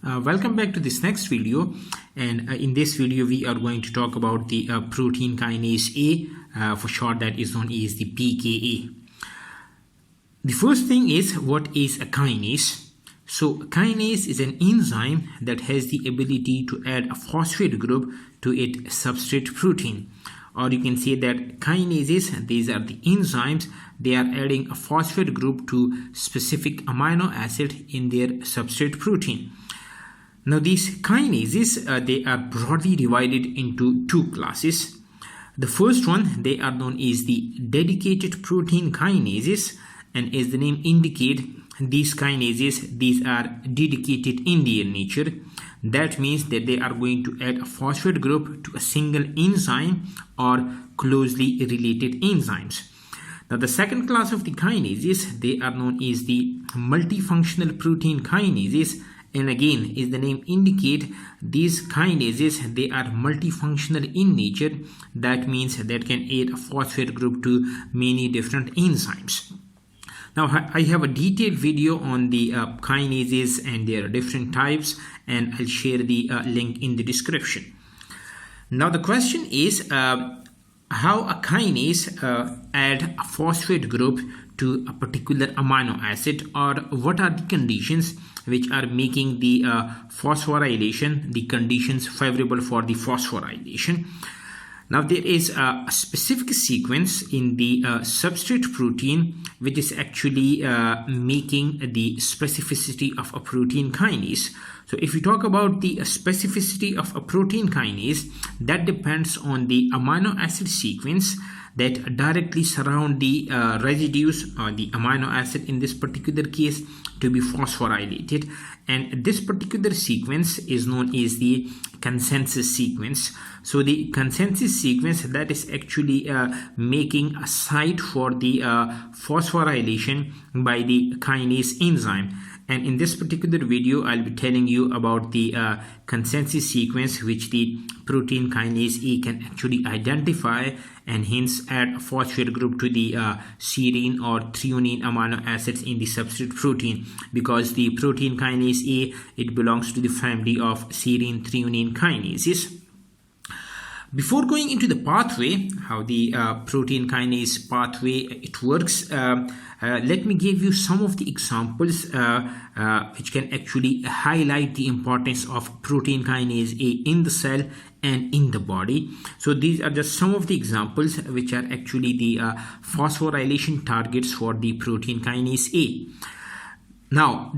Welcome back to this next video, and in this video we are going to talk about the protein kinase A, for short that is known as the pKa. The first thing is, what is a kinase? So kinase is an enzyme that has the ability to add a phosphate group to its substrate protein. Or you can say that kinases, these are the enzymes, they are adding a phosphate group to specific amino acid in their substrate protein. Now these kinases, they are broadly divided into two classes. The first one, they are known as the dedicated protein kinases, and as the name indicates, these kinases, these are dedicated in their nature. That means that they are going to add a phosphate group to a single enzyme or closely related enzymes. Now the second class of the kinases, they are known as the multifunctional protein kinases, and again, as the name indicates, these kinases, they are multifunctional in nature. That means that can add a phosphate group to many different enzymes. Now I have a detailed video on the kinases and their different types, and I'll share the link in the description. Now the question is how a kinase add a phosphate group to a particular amino acid, or what are the conditions which are making the phosphorylation, the conditions favorable for the phosphorylation. Now there is a specific sequence in the substrate protein which is actually making the specificity of a protein kinase. So if we talk about the specificity of a protein kinase, that depends on the amino acid sequence that directly surround the residues or the amino acid in this particular case to be phosphorylated, and this particular sequence is known as the consensus sequence. So the consensus sequence, that is actually making a site for the phosphorylation by the kinase enzyme. And in this particular video, I'll be telling you about the consensus sequence which the protein kinase A can actually identify, and hence add a phosphate group to the serine or threonine amino acids in the substrate protein, because the protein kinase A, it belongs to the family of serine threonine kinases. Before going into the pathway, how the protein kinase pathway it works, let me give you some of the examples which can actually highlight the importance of protein kinase A in the cell and in the body. So these are just some of the examples which are actually the phosphorylation targets for the protein kinase A. Now,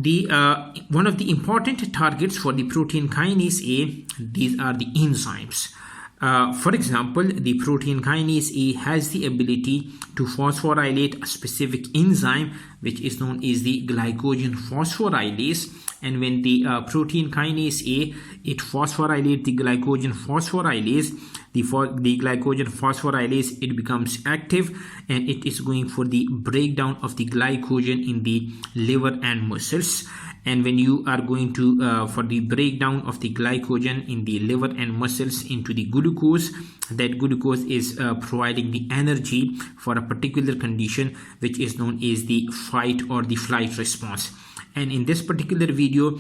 one of the important targets for the protein kinase A, these are the enzymes. For example, the protein kinase A has the ability to phosphorylate a specific enzyme which is known as the glycogen phosphorylase, and when the protein kinase A, it phosphorylates the glycogen phosphorylase, the glycogen phosphorylase, it becomes active and it is going for the breakdown of the glycogen in the liver and muscles. And when you are going to for the breakdown of the glycogen in the liver and muscles into the glucose, that glucose is providing the energy for a particular condition which is known as the fight or the flight response. And in this particular video,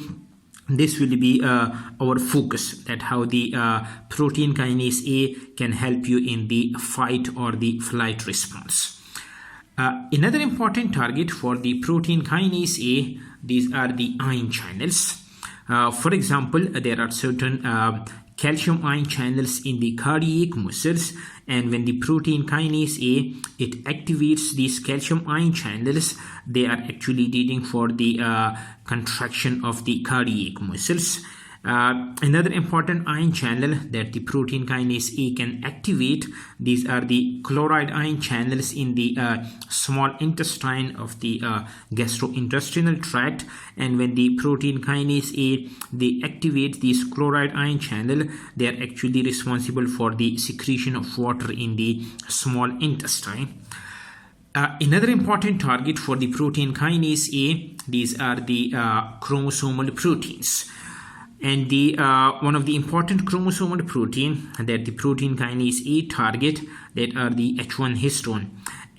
this will be our focus, that how the protein kinase A can help you in the fight or the flight response. Another important target for the protein kinase A, these are the ion channels. For example, there are certain calcium ion channels in the cardiac muscles, and when the protein kinase A, it activates these calcium ion channels, they are actually leading for the contraction of the cardiac muscles. Another important ion channel that the protein kinase A can activate, these are the chloride ion channels in the small intestine of the gastrointestinal tract, and when the protein kinase A, they activate these chloride ion channel, they are actually responsible for the secretion of water in the small intestine. Another important target for the protein kinase A, these are the chromosomal proteins. And the one of the important chromosomal protein that the protein kinase A target, that are the H1 histone.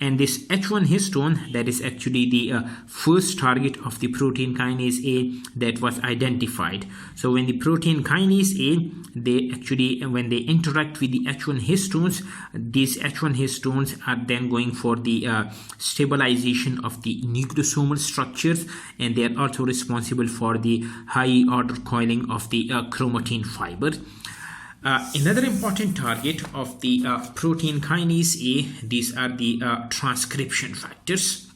And this H1 histone, that is actually the first target of the protein kinase A that was identified. So when the protein kinase A, they actually, when they interact with the H1 histones, these H1 histones are then going for the stabilization of the nucleosomal structures, and they are also responsible for the high order coiling of the chromatin fiber. Another important target of the protein kinase A, these are the transcription factors.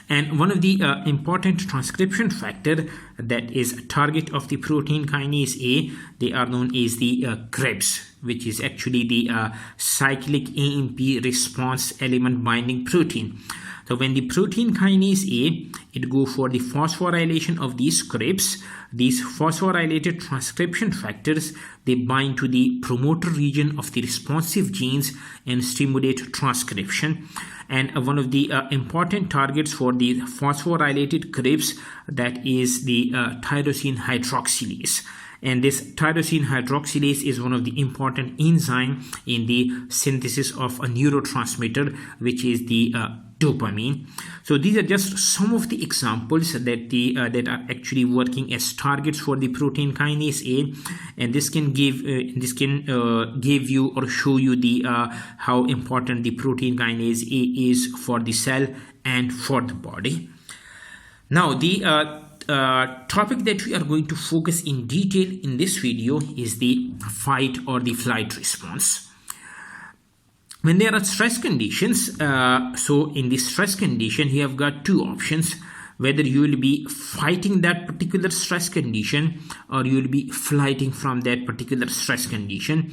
And one of the important transcription factor that is a target of the protein kinase A, they are known as the CREBs, which is actually the cyclic AMP response element binding protein. So when the protein kinase A, it go for the phosphorylation of these CREBs, these phosphorylated transcription factors, they bind to the promoter region of the responsive genes and stimulate transcription. And one of the important targets for the phosphorylated CREBs, that is the tyrosine hydroxylase. And this tyrosine hydroxylase is one of the important enzyme in the synthesis of a neurotransmitter, which is the dopamine. So these are just some of the examples that are actually working as targets for the protein kinase A, and this can give you or show you the how important the protein kinase A is for the cell and for the body. Now the topic that we are going to focus in detail in this video is the fight or the flight response. When there are stress conditions, so in the stress condition, you have got two options, whether you will be fighting that particular stress condition or you will be flighting from that particular stress condition.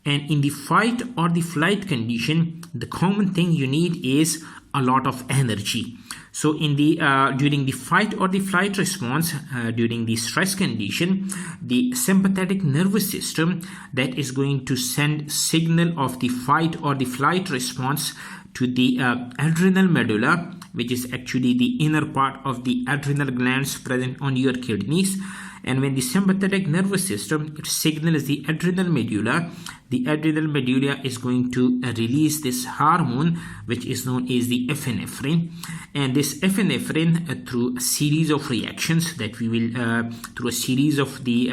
And in the fight or the flight condition, the common thing you need is a lot of energy. So in the during the fight or the flight response, during the stress condition, the sympathetic nervous system that is going to send signal of the fight or the flight response to the adrenal medulla, which is actually the inner part of the adrenal glands present on your kidneys. And when the sympathetic nervous system, it signals the adrenal medulla is going to release this hormone, which is known as the epinephrine. And this epinephrine, through a series of reactions that we will, through a series of the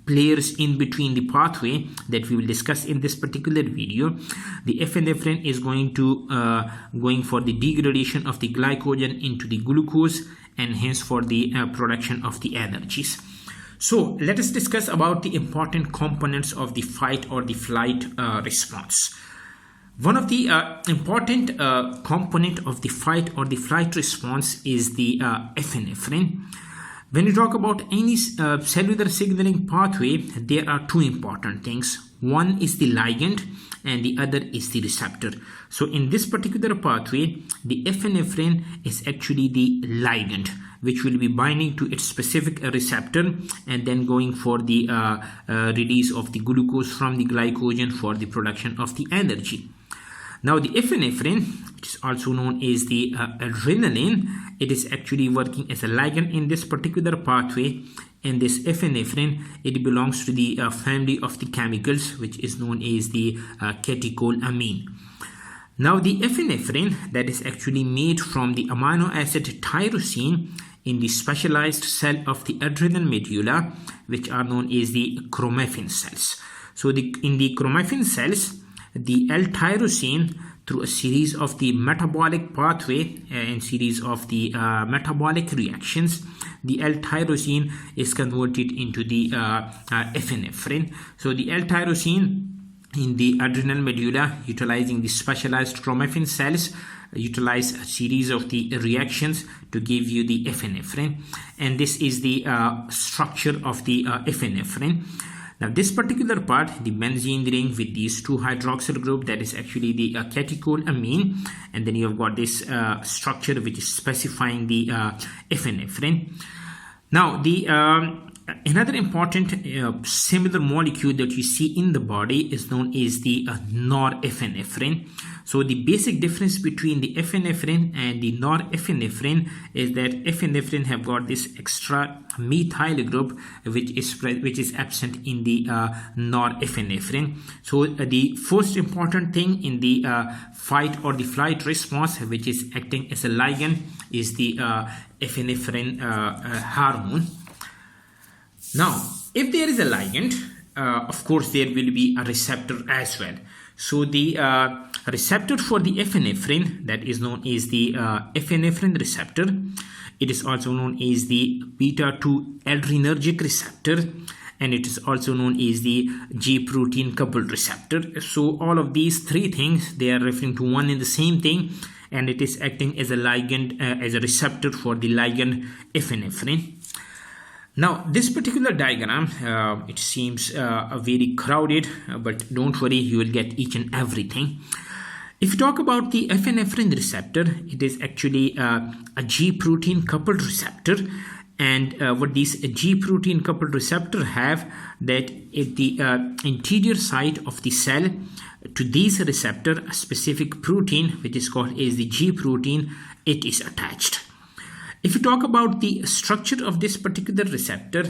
players in between the pathway that we will discuss in this particular video, the epinephrine is going for the degradation of the glycogen into the glucose, and hence for the production of the energies. So let us discuss about the important components of the fight or the flight response. One of the important component of the fight or the flight response is the epinephrine. When you talk about any cellular signaling pathway, there are two important things. One is the ligand and the other is the receptor. So in this particular pathway, the epinephrine is actually the ligand, which will be binding to its specific receptor and then going for the release of the glucose from the glycogen for the production of the energy. Now the epinephrine, which is also known as the adrenaline, it is actually working as a ligand in this particular pathway. And this epinephrine, it belongs to the family of the chemicals, which is known as the catecholamine. Now the epinephrine, that is actually made from the amino acid tyrosine in the specialized cell of the adrenal medulla, which are known as the chromaffin cells. So in the chromaffin cells, the L-tyrosine, through a series of the metabolic pathway and series of the metabolic reactions, the L-tyrosine is converted into the epinephrine. So the L-tyrosine in the adrenal medulla, utilizing the specialized chromaffin cells, utilize a series of the reactions to give you the epinephrine, and this is the structure of the epinephrine. Now this particular part, the benzene ring with these two hydroxyl group, that is actually the catecholamine, and then you have got this structure which is specifying the epinephrine. Now the Another important similar molecule that you see in the body is known as the norepinephrine. So the basic difference between the epinephrine and the norepinephrine is that epinephrine have got this extra methyl group which is absent in the norepinephrine. So the first important thing in the fight or the flight response, which is acting as a ligand, is the epinephrine hormone. Now, if there is a ligand, of course, there will be a receptor as well. So the receptor for the epinephrine, that is known as the epinephrine receptor. It is also known as the beta-2 adrenergic receptor, and it is also known as the G-protein coupled receptor. So all of these three things, they are referring to one and the same thing, and it is acting as a ligand, as a receptor for the ligand epinephrine. Now, this particular diagram, it seems very crowded, but don't worry, you will get each and everything. If you talk about the epinephrine receptor, it is actually a G-protein coupled receptor. And what these G-protein coupled receptor have, that at the interior side of the cell, to this receptor, a specific protein, which is called as the G-protein, it is attached. If you talk about the structure of this particular receptor,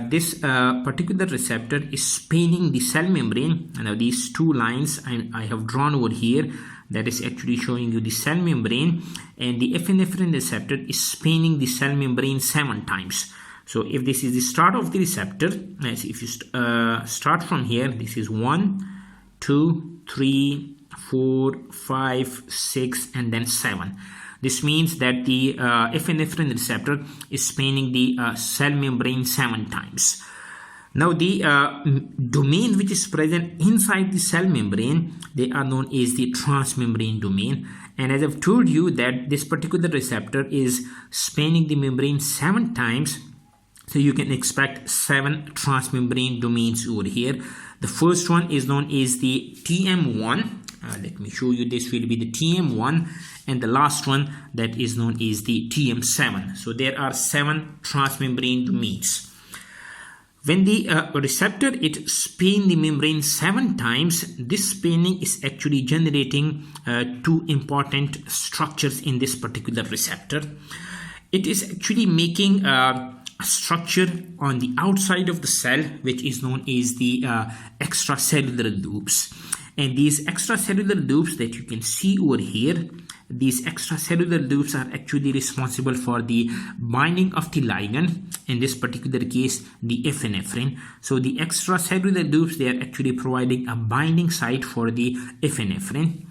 this particular receptor is spanning the cell membrane. Now these two lines I have drawn over here, that is actually showing you the cell membrane, and the epinephrine receptor is spanning the cell membrane 7 times. So if this is the start of the receptor, if you start from here, this is 1, 2, 3, 4, 5, 6, and then 7. This means that the epinephrine receptor is spanning the cell membrane 7 times. Now the domain which is present inside the cell membrane, they are known as the transmembrane domain. And as I've told you that this particular receptor is spanning the membrane 7 times, so you can expect 7 transmembrane domains over here. The first one is known as the TM1. Let me show you, this will be the TM1, and the last one, that is known as the TM7. So there are 7 transmembrane domains. When the receptor it spans the membrane 7 times, this spanning is actually generating 2 important structures in this particular receptor. It is actually making a structure on the outside of the cell, which is known as the extracellular loops. And these extracellular loops that you can see over here, these extracellular loops are actually responsible for the binding of the ligand, in this particular case the epinephrine. So the extracellular loops, they are actually providing a binding site for the epinephrine.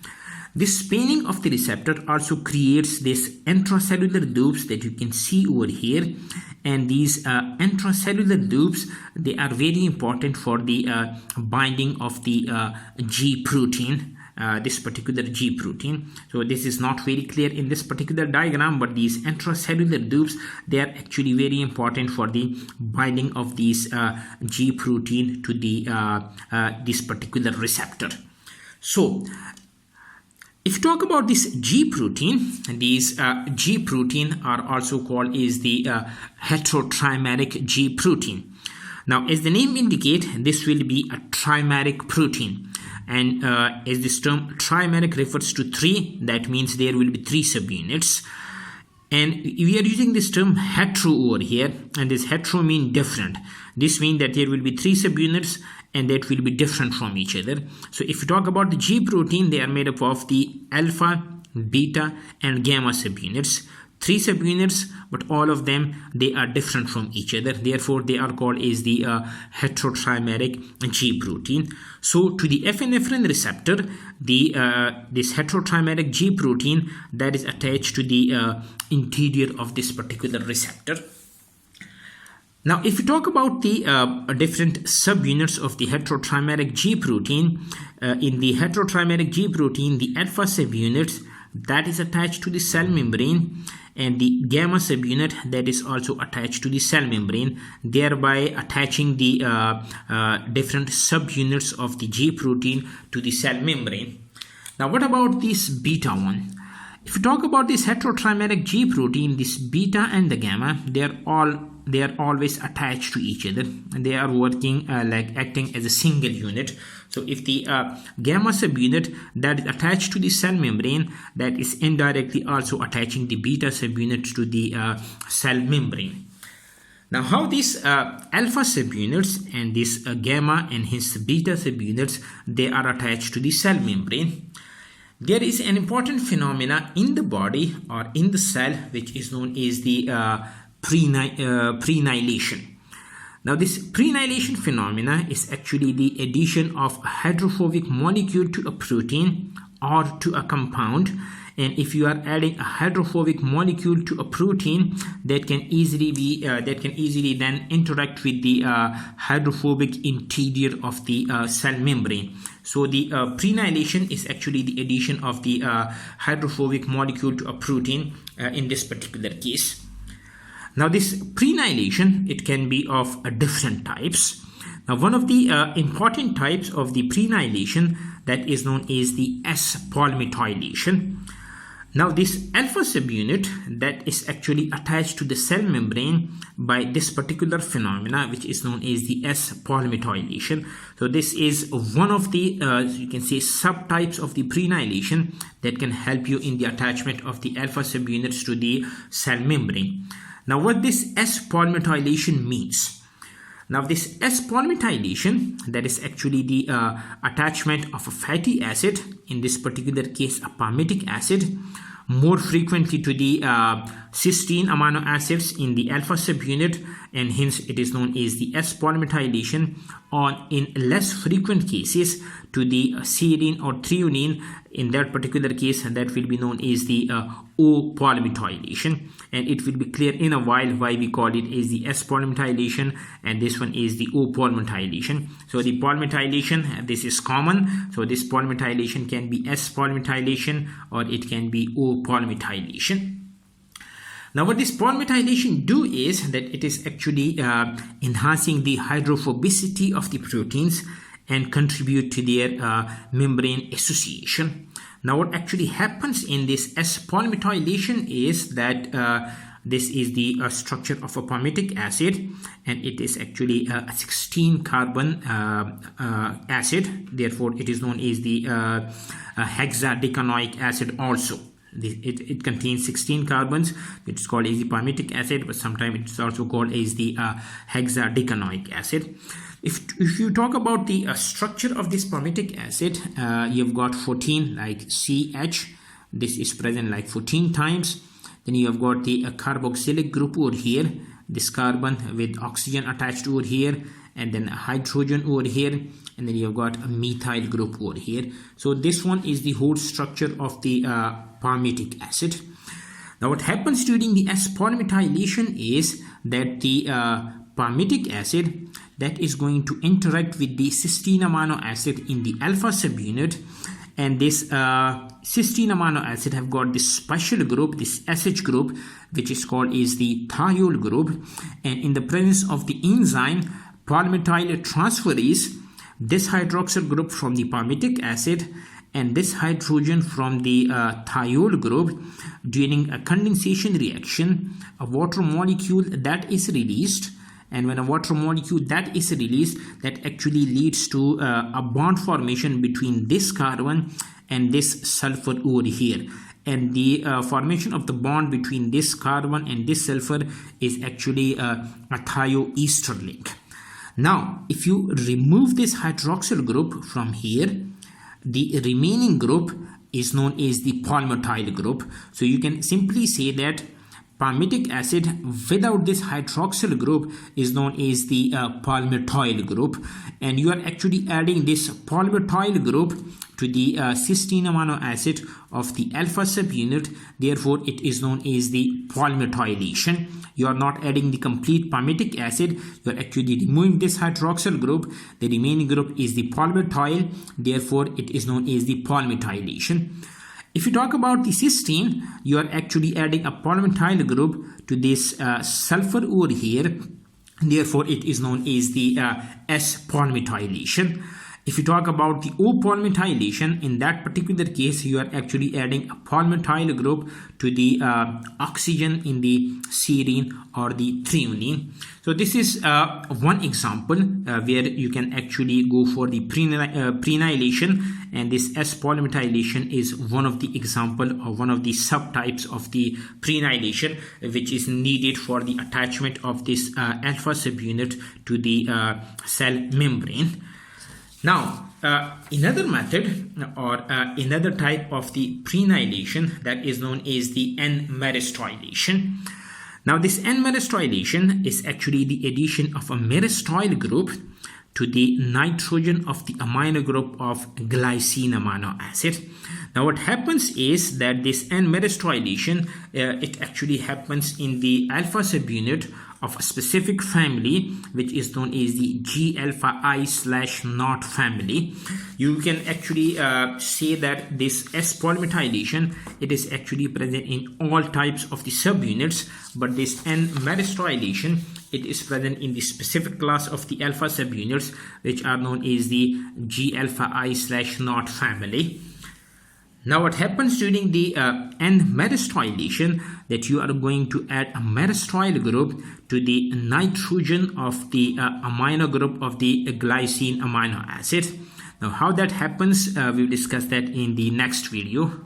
This spanning of the receptor also creates this intracellular loops that you can see over here, and these intracellular loops, they are very important for the binding of the G protein, this particular G protein. So this is not very clear in this particular diagram, but these intracellular loops, they are actually very important for the binding of these G protein to the this particular receptor. So if you talk about this G protein, these G protein are also called as the heterotrimeric G protein. Now, as the name indicates, this will be a trimeric protein. And as this term trimeric refers to 3, that means there will be 3 subunits. And we are using this term hetero over here, and this hetero means different. This means that there will be 3 subunits and that will be different from each other. So if you talk about the G protein, they are made up of the alpha, beta, and gamma subunits. 3 subunits, but all of them, they are different from each other. Therefore, they are called as the heterotrimeric G protein. So to the epinephrine receptor, this heterotrimeric G protein, that is attached to the interior of this particular receptor. Now, if you talk about the different subunits of the heterotrimeric G protein, in the heterotrimeric G protein, the alpha subunit, that is attached to the cell membrane, and the gamma subunit, that is also attached to the cell membrane, thereby attaching the different subunits of the G protein to the cell membrane. Now, what about this beta one? If you talk about this heterotrimeric G protein, this beta and the gamma, they are all they are always attached to each other, and they are working like acting as a single unit. So if the gamma subunit that is attached to the cell membrane, that is indirectly also attaching the beta subunit to the cell membrane. Now, how these alpha subunits and this gamma and hence beta subunits, they are attached to the cell membrane. There is an important phenomena in the body or in the cell which is known as the prenylation. Now, this prenylation phenomena is actually the addition of a hydrophobic molecule to a protein or to a compound. And if you are adding a hydrophobic molecule to a protein, that can easily then interact with the hydrophobic interior of the cell membrane. So the prenylation is actually the addition of the hydrophobic molecule to a protein in this particular case. Now, this prenylation, it can be of different types. Now, one of the important types of the prenylation, that is known as the S-palmitylation. Now, this alpha subunit that is actually attached to the cell membrane by this particular phenomena, which is known as the S-palmitylation. So this is one of the you can say subtypes of the prenylation that can help you in the attachment of the alpha subunits to the cell membrane. Now, what this S-palmitylation means? Now, this S-palmitylation, that is actually the attachment of a fatty acid, in this particular case a palmitic acid, more frequently to the cysteine amino acids in the alpha subunit, and hence it is known as the S-palmitylation, or in less frequent cases to the serine or threonine. In that particular case, that will be known as the O-palmitylation, and it will be clear in a while why we call it as the S-palmitylation and this one is the O-palmitylation. So the palmitylation, this is common, so this palmitylation can be S-palmitylation or it can be O-palmitylation. Now, what this palmitylation do is that it is actually enhancing the hydrophobicity of the proteins and contribute to their membrane association. Now, what actually happens in this S-palmitylation is that this is the structure of a palmitic acid, and it is actually a 16 carbon acid. Therefore, it is known as the hexadecanoic acid also. It contains 16 carbons. It's called as the palmitic acid, but sometimes it's also called as the hexadecanoic acid. If you talk about the structure of this palmitic acid, you've got 14 like CH. This is present like 14 times. Then you have got the carboxylic group over here, this carbon with oxygen attached over here, and then a hydrogen over here, and then you have got a methyl group over here. So this one is the whole structure of the palmitic acid. Now, what happens during the S-palmitylation is that the palmitic acid that is going to interact with the cysteine amino acid in the alpha subunit, and this cysteine amino acid have got this special group, this SH group, which is called is the thiol group, and in the presence of the enzyme palmityl transferase, this hydroxyl group from the palmitic acid and this hydrogen from the thiol group, during a condensation reaction, a water molecule that is released. And when a water molecule that is released, that actually leads to a bond formation between this carbon and this sulfur over here. And the formation of the bond between this carbon and this sulfur is actually a thioester link. Now, if you remove this hydroxyl group from here, the remaining group is known as the palmitoyl group. So you can simply say that palmitic acid without this hydroxyl group is known as the palmitoyl group, and you are actually adding this palmitoyl group to the cysteine amino acid of the alpha subunit. Therefore, it is known as the palmitylation. You are not adding the complete palmitic acid, you are actually removing this hydroxyl group. The remaining group is the palmitoyl. Therefore, it is known as the palmitylation. If you talk about the cysteine, you are actually adding a palmitoyl group to this sulfur over here. Therefore, it is known as the S-palmitylation. If you talk about the O-polymethyl, in that particular case, you are actually adding a polymethyl group to the oxygen in the serine or the threonine. So this is one example where you can actually go for the prenylation, and this S-polymethylation is one of the example or one of the subtypes of the prenylation, which is needed for the attachment of this alpha subunit to the cell membrane. Now, another method or another type of the prenylation that is known as the N-meristylation. Now, this N-meristylation is actually the addition of a merystyl group to the nitrogen of the amino group of glycine amino acid. Now, what happens is that this N-meristylation, it actually happens in the alpha subunit of a specific family, which is known as the G-alpha I/NOT family. You can actually say that this S-polymethylation, it is actually present in all types of the subunits, but this N-meristylation, it is present in the specific class of the alpha subunits, which are known as the G-alpha I/NOT family. Now, what happens during the N-meristylation, that you are going to add a merystyl group to the nitrogen of the amino group of the glycine amino acid. Now, how that happens, we'll discuss that in the next video.